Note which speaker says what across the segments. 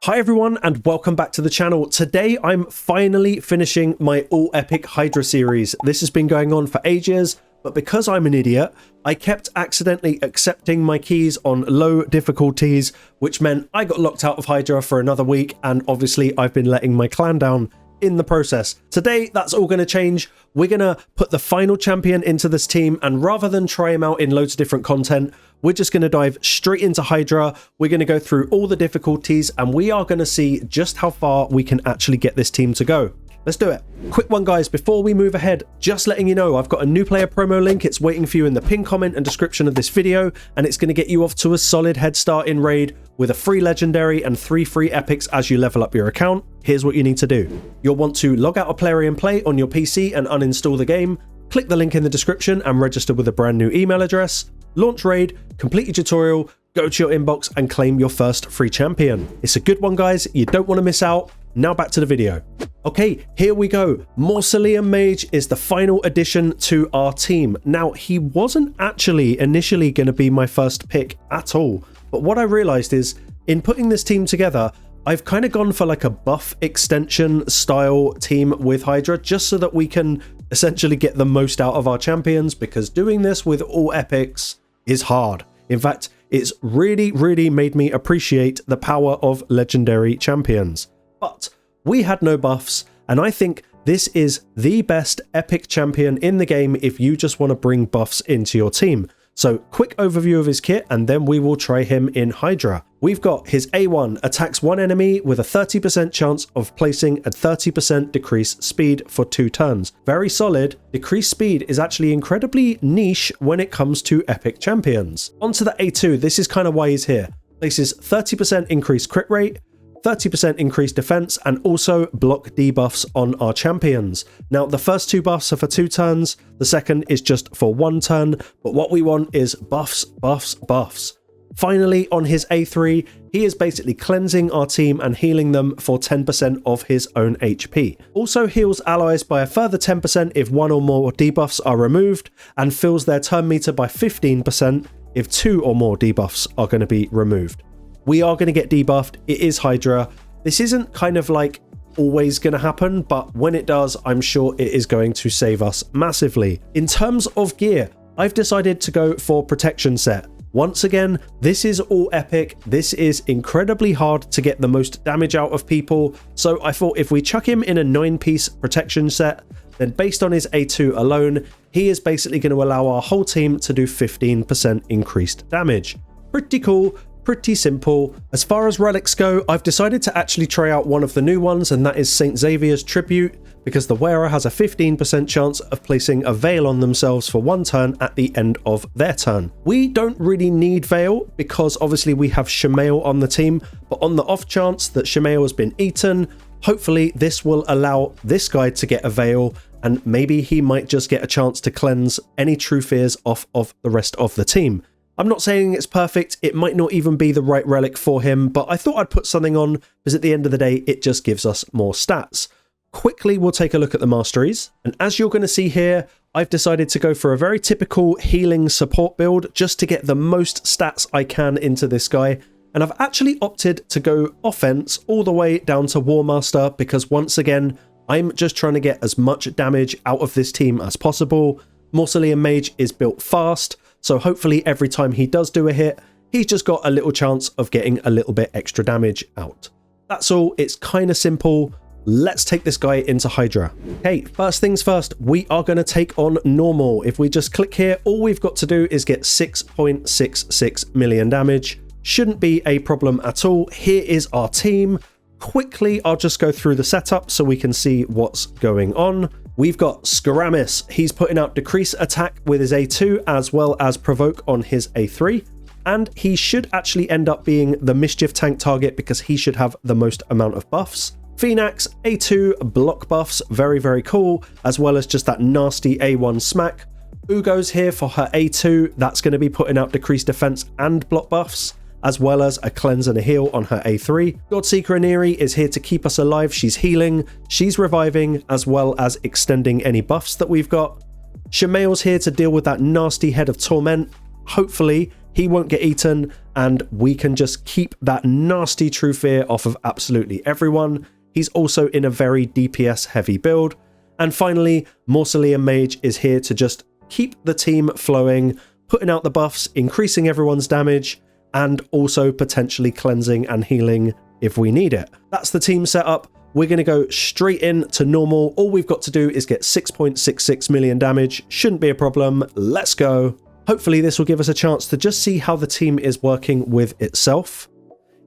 Speaker 1: Hi everyone and welcome back to the channel. Today I'm finally finishing my all epic Hydra series. This has been going on for ages, but because I'm an idiot, I kept accidentally accepting my keys on low difficulties, which meant I got locked out of Hydra for another week, and obviously I've been letting my clan down in the process. Today that's all going to change. We're going to put the final champion into this team, and rather than try him out in loads of different content, we're just going to dive straight into Hydra. We're going to go through all the difficulties and we are going to see just how far we can actually get this team to go. Let's do it. Quick one guys, before we move ahead, just letting you know I've got a new player promo link. It's waiting for you in the pinned comment and description of this video, and it's going to get you off to a solid head start in Raid with a free legendary and 3 free epics as you level up your account. Here's what you need to do. You'll want to log out of Plarium and Play on your PC and uninstall the game. Click the link in the description and register with a brand new email address. Launch Raid, complete your tutorial, go to your inbox and claim your first free champion. It's a good one guys, you don't want to miss out. Now back to the video. Okay, here we go. Mausoleum Mage is the final addition to our team. Now, he wasn't actually initially going to be my first pick at all, but what I realized is in putting this team together, I've kind of gone for like a buff extension style team with Hydra, just so that we can essentially get the most out of our champions, because doing this with all epics is hard. In fact, it's really made me appreciate the power of legendary champions. But we had no buffs, and I think this is the best epic champion in the game if you just want to bring buffs into your team. So quick overview of his kit and then we will try him in Hydra. We've got his A1 attacks one enemy with a 30% chance of placing a 30% decreased speed for 2 turns. Very solid. Decreased speed is actually incredibly niche when it comes to epic champions. Onto the A2, this is kind of why he's here. Places 30% increased crit rate, 30% increased defense, and also block debuffs on our champions. Now, the first 2 buffs are for 2 turns, the second is just for 1 turn, but what we want is buffs, buffs, buffs. Finally, on his A3, he is basically cleansing our team and healing them for 10% of his own HP. Also heals allies by a further 10% if 1 or more debuffs are removed, and fills their turn meter by 15% if 2 or more debuffs are going to be removed. We are going to get debuffed. It is Hydra. This isn't kind of like always going to happen, but when it does, I'm sure it is going to save us massively. In terms of gear, I've decided to go for protection set. Once again, this is all epic. This is incredibly hard to get the most damage out of people. So I thought if we chuck him in a 9-piece protection set, then based on his A2 alone, he is basically going to allow our whole team to do 15% increased damage. Pretty cool. Pretty simple. As far as relics go, I've decided to actually try out one of the new ones, and that is St. Xavier's Tribute, because the wearer has a 15% chance of placing a veil on themselves for 1 turn at the end of their turn. We don't really need veil because obviously we have Shemael on the team, but on the off chance that Shemael has been eaten, hopefully this will allow this guy to get a veil, and maybe he might just get a chance to cleanse any true fears off of the rest of the team. I'm not saying it's perfect, it might not even be the right relic for him, but I thought I'd put something on because at the end of the day, it just gives us more stats. Quickly, we'll take a look at the masteries, and as you're going to see here, I've decided to go for a very typical healing support build just to get the most stats I can into this guy, and I've actually opted to go offense all the way down to War Master because once again, I'm just trying to get as much damage out of this team as possible. Mausoleum Mage is built fast, so hopefully every time he does do a hit, he's just got a little chance of getting a little bit extra damage out. That's all, it's kind of simple. Let's take this guy into Hydra. Okay, first things first, we are going to take on normal. If we just click here, all we've got to do is get 6.66 million damage. Shouldn't be a problem at all. Here is our team. Quickly, I'll just go through the setup so we can see what's going on. We've got Skaramis. He's putting out decrease attack with his A2 as well as provoke on his A3. And he should actually end up being the mischief tank target because he should have the most amount of buffs. Phoenix, A2 block buffs, very cool, as well as just that nasty A1 smack. Uugo's here for her A2. That's going to be putting out decreased defense and block buffs, as well as a cleanse and a heal on her A3. Godseeker Elenaril is here to keep us alive. She's healing, she's reviving, as well as extending any buffs that we've got. Shemael's here to deal with that nasty head of torment. Hopefully, he won't get eaten, and we can just keep that nasty True Fear off of absolutely everyone. He's also in a very DPS heavy build. And finally, Mausoleum Mage is here to just keep the team flowing, putting out the buffs, increasing everyone's damage, and also potentially cleansing and healing if we need it. That's the team setup. We're going to go straight in to normal. All we've got to do is get 6.66 million damage. Shouldn't be a problem. Let's go. Hopefully this will give us a chance to just see how the team is working with itself.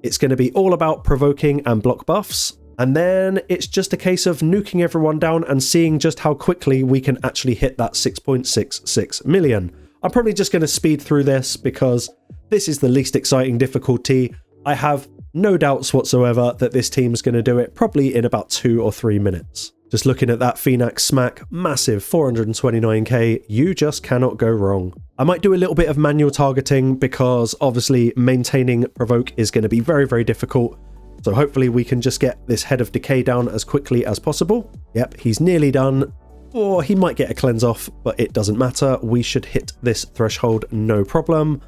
Speaker 1: It's going to be all about provoking and block buffs. And then it's just a case of nuking everyone down and seeing just how quickly we can actually hit that 6.66 million. I'm probably just going to speed through this because this is the least exciting difficulty. I have no doubts whatsoever that this team's going to do it probably in about 2 or 3 minutes. Just looking at that Phoenix smack, massive 429k, you just cannot go wrong. I might do a little bit of manual targeting because obviously maintaining provoke is going to be very, very difficult. So hopefully we can just get this Head of Decay down as quickly as possible. Yep, he's nearly done. Or he might get a cleanse off, but it doesn't matter. We should hit this threshold no problem.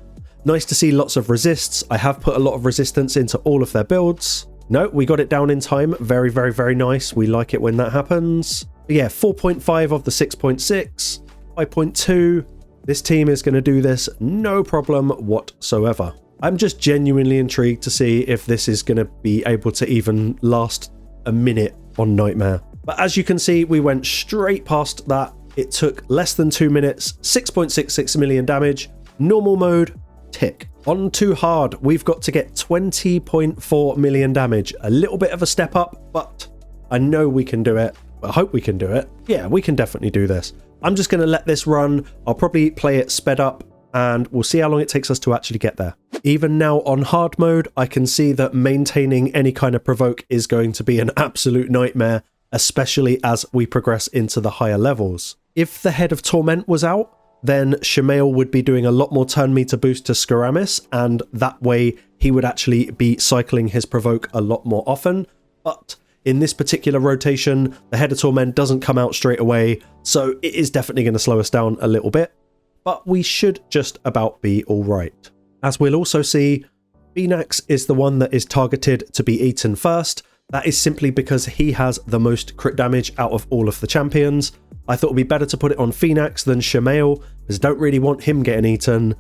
Speaker 1: Nice to see lots of resists. I have put a lot of resistance into all of their builds. No, we got it down in time. Very, very, very nice. We like it when that happens. But yeah, 4.5 of the 6.6, 5.2. This team is going to do this no problem whatsoever. I'm just genuinely intrigued to see if this is going to be able to even last a minute on Nightmare. But as you can see, we went straight past that. It took less than 2 minutes, 6.66 million damage, normal mode, tick. On to hard, we've got to get 20.4 million damage. A little bit of a step up, but I know we can do it. I hope we can do it. Yeah, we can definitely do this. I'm just going to let this run. I'll probably play it sped up and we'll see how long it takes us to actually get there. Even now on hard mode, I can see that maintaining any kind of provoke is going to be an absolute nightmare, especially as we progress into the higher levels. If the Head of Torment was out, then Shamael would be doing a lot more turn meter boost to Skaramis, and that way he would actually be cycling his provoke a lot more often. But in this particular rotation, the Head of Torment doesn't come out straight away, so it is definitely going to slow us down a little bit. But we should just about be alright. As we'll also see, Phoenix is the one that is targeted to be eaten first. That is simply because he has the most crit damage out of all of the champions. I thought it would be better to put it on Phoenix than Shamael, because I don't really want him getting eaten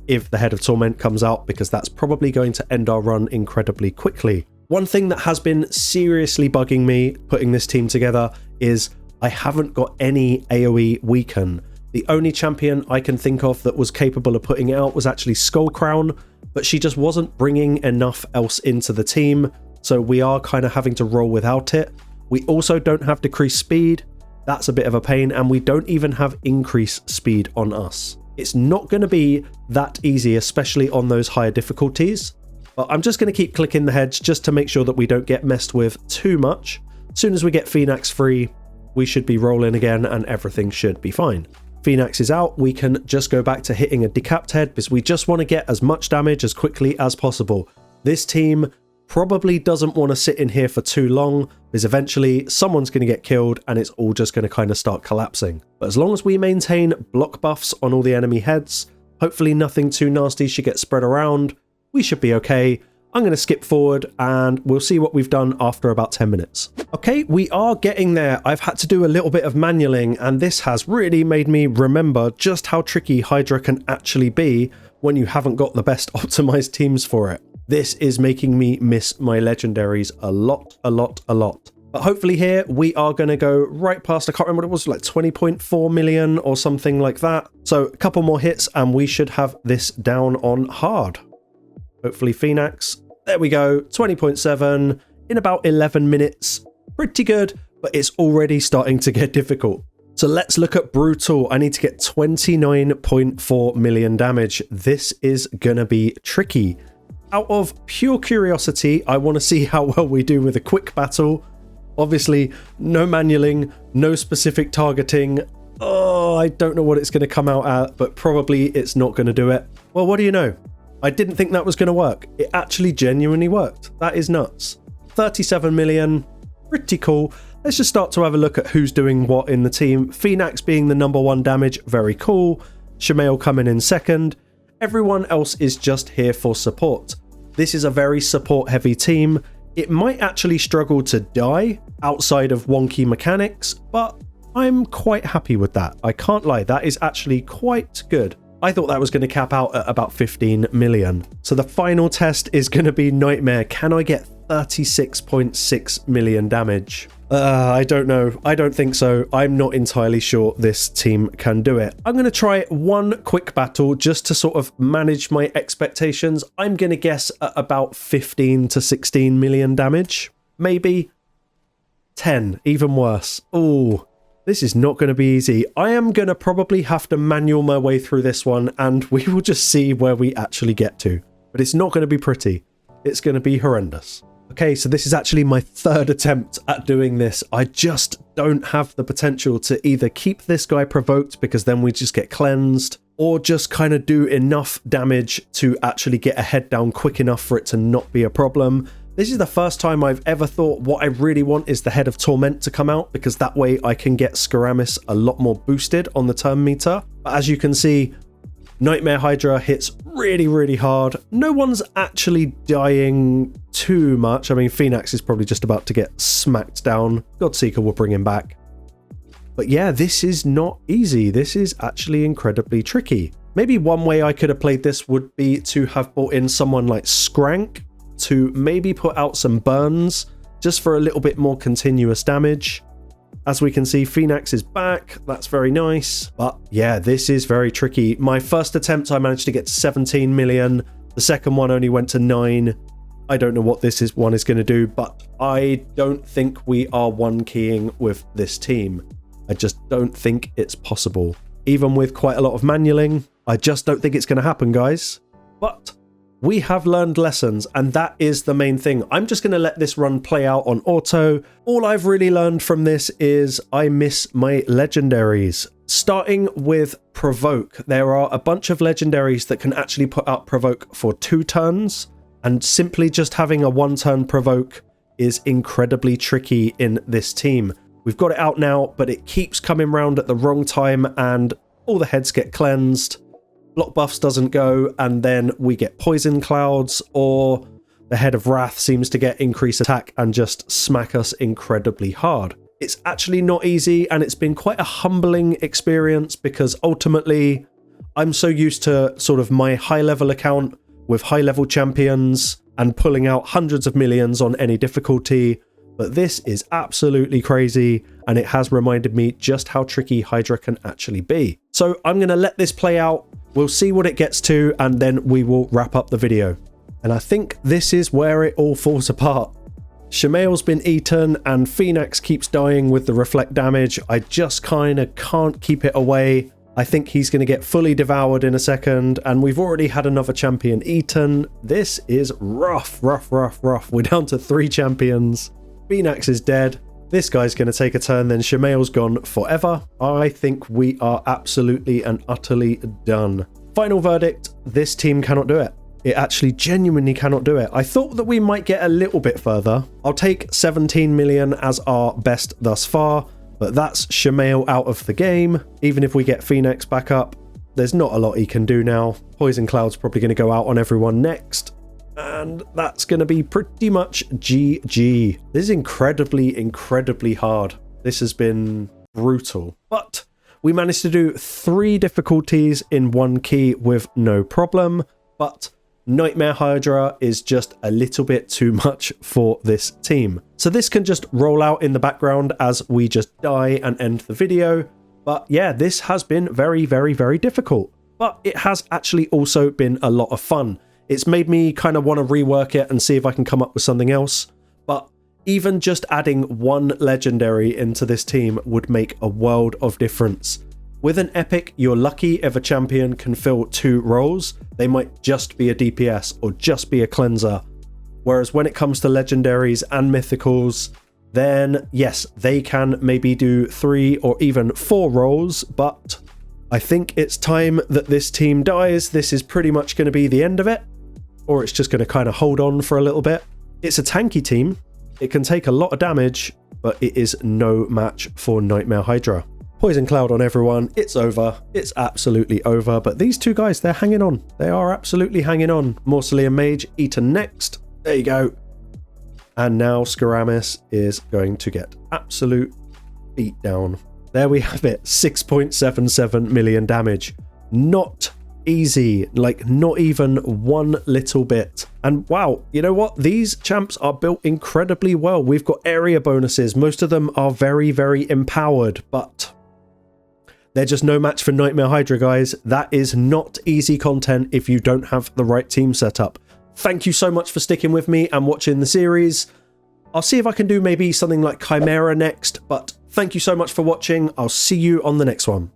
Speaker 1: if the Head of Torment comes out, because that's probably going to end our run incredibly quickly. One thing that has been seriously bugging me putting this team together is I haven't got any AoE weaken. The only champion I can think of that was capable of putting it out was actually Skullcrown, but she just wasn't bringing enough else into the team, so we are kind of having to roll without it. We also don't have decreased speed. That's a bit of a pain, and we don't even have increased speed on us. It's not going to be that easy, especially on those higher difficulties, but I'm just going to keep clicking the heads just to make sure that we don't get messed with too much. As soon as we get Phoenix free, we should be rolling again and everything should be fine. Phoenix is out, we can just go back to hitting a decapped head because we just want to get as much damage as quickly as possible. This team probably doesn't want to sit in here for too long because eventually someone's going to get killed and it's all just going to kind of start collapsing. But as long as we maintain block buffs on all the enemy heads, hopefully nothing too nasty should get spread around, we should be okay. I'm going to skip forward and we'll see what we've done after about 10 minutes. Okay, we are getting there. I've had to do a little bit of manualing and this has really made me remember just how tricky Hydra can actually be when you haven't got the best optimized teams for it. This is making me miss my legendaries a lot. But hopefully here we are going to go right past, I can't remember what it was, like 20.4 million or something like that. So a couple more hits and we should have this down on hard. Hopefully Phoenix. There we go, 20.7 in about 11 minutes. Pretty good, but it's already starting to get difficult. So let's look at Brutal. I need to get 29.4 million damage. This is gonna be tricky. Out of pure curiosity, I want to see how well we do with a quick battle. Obviously, no manualing, no specific targeting. Oh, I don't know what it's going to come out at, but probably it's not going to do it. Well, what do you know? I didn't think that was going to work. It actually genuinely worked. That is nuts. 37 million, pretty cool. Let's just start to have a look at who's doing what in the team. Phoenix being the #1 damage, very cool. Shamael coming in second. Everyone else is just here for support. This is a very support heavy team. It might actually struggle to die outside of wonky mechanics, but I'm quite happy with that. I can't lie, that is actually quite good. I thought that was going to cap out at about 15 million. So the final test is going to be Nightmare. Can I get 36.6 million damage? I don't know. I don't think so. I'm not entirely sure this team can do it. I'm going to try one quick battle just to sort of manage my expectations. I'm going to guess at about 15 to 16 million damage. Maybe 10, even worse. Oh, this is not going to be easy. I am going to probably have to manual my way through this one, and we will just see where we actually get to. But it's not going to be pretty. It's going to be horrendous. Okay, so this is actually my third attempt at doing this. I just don't have the potential to either keep this guy provoked because then we just get cleansed, or just kind of do enough damage to actually get a head down quick enough for it to not be a problem. This is the first time I've ever thought what I really want is the Head of Torment to come out, because that way I can get Skaramis a lot more boosted on the turn meter. But as you can see, Nightmare Hydra hits really, really hard. No one's actually dying too much. I mean, Phoenix is probably just about to get smacked down. Godseeker will bring him back. But yeah, this is not easy. This is actually incredibly tricky. Maybe one way I could have played this would be to have brought in someone like Skrank to maybe put out some burns just for a little bit more continuous damage. As we can see, Phoenix is back. That's very nice. But yeah, this is very tricky. My first attempt, I managed to get 17 million. The second one only went to 9. I don't know what this one is going to do, but I don't think we are one keying with this team. I just don't think it's possible. Even with quite a lot of manualing, I just don't think it's going to happen, guys. But we have learned lessons, and that is the main thing. I'm just going to let this run play out on auto. All I've really learned from this is I miss my legendaries. Starting with Provoke, there are a bunch of legendaries that can actually put out Provoke for 2 turns, and simply just having a 1-turn Provoke is incredibly tricky in this team. We've got it out now, but it keeps coming round at the wrong time, and all the heads get cleansed. Block buffs doesn't go, and then we get poison clouds, or the Head of Wrath seems to get increased attack and just smack us incredibly hard. It's actually not easy, and it's been quite a humbling experience because ultimately I'm so used to sort of my high level account with high level champions and pulling out hundreds of millions on any difficulty, but this is absolutely crazy, and it has reminded me just how tricky Hydra can actually be. So I'm going to let this play out. We'll see what it gets to, and then we will wrap up the video. And I think this is where it all falls apart. Shamael's been eaten, and Phoenix keeps dying with the reflect damage. I just kind of can't keep it away. I think he's going to get fully devoured in a second, and we've already had another champion eaten. This is rough, rough, rough, rough. We're down to 3 champions. Phoenix is dead. This guy's going to take a turn, then Shamael's gone forever. I think we are absolutely and utterly done. Final verdict, this team cannot do it. It actually genuinely cannot do it. I thought that we might get a little bit further. I'll take 17 million as our best thus far, but that's Shamael out of the game. Even if we get Phoenix back up, there's not a lot he can do now. Poison Cloud's probably going to go out on everyone next. And that's going to be pretty much GG. This is incredibly, incredibly hard. This has been brutal. But we managed to do 3 difficulties in 1 key with no problem. But Nightmare Hydra is just a little bit too much for this team. So this can just roll out in the background as we just die and end the video. But yeah, this has been very, very, very difficult. But it has actually also been a lot of fun. It's made me kind of want to rework it and see if I can come up with something else. But even just adding 1 legendary into this team would make a world of difference. With an epic, you're lucky if a champion can fill 2 roles. They might just be a DPS or just be a cleanser. Whereas when it comes to legendaries and mythicals, then yes, they can maybe do 3 or even 4 roles, but I think it's time that this team dies. This is pretty much going to be the end of it. Or it's just going to kind of hold on for a little bit. It's a tanky team. It can take a lot of damage, but it is no match for Nightmare Hydra. Poison Cloud on everyone. It's over. It's absolutely over. But these two guys, they're hanging on. They are absolutely hanging on. Mausoleum Mage, eaten next. There you go. And now Skaramis is going to get absolute beat down. There we have it. 6.77 million damage. Not easy, like not even one little bit. And wow, you know what? These champs are built incredibly well. We've got area bonuses. Most of them are very, very empowered, but they're just no match for Nightmare Hydra, guys. That is not easy content if you don't have the right team set up. Thank you so much for sticking with me and watching the series. I'll see if I can do maybe something like Chimera next, but thank you so much for watching. I'll see you on the next one.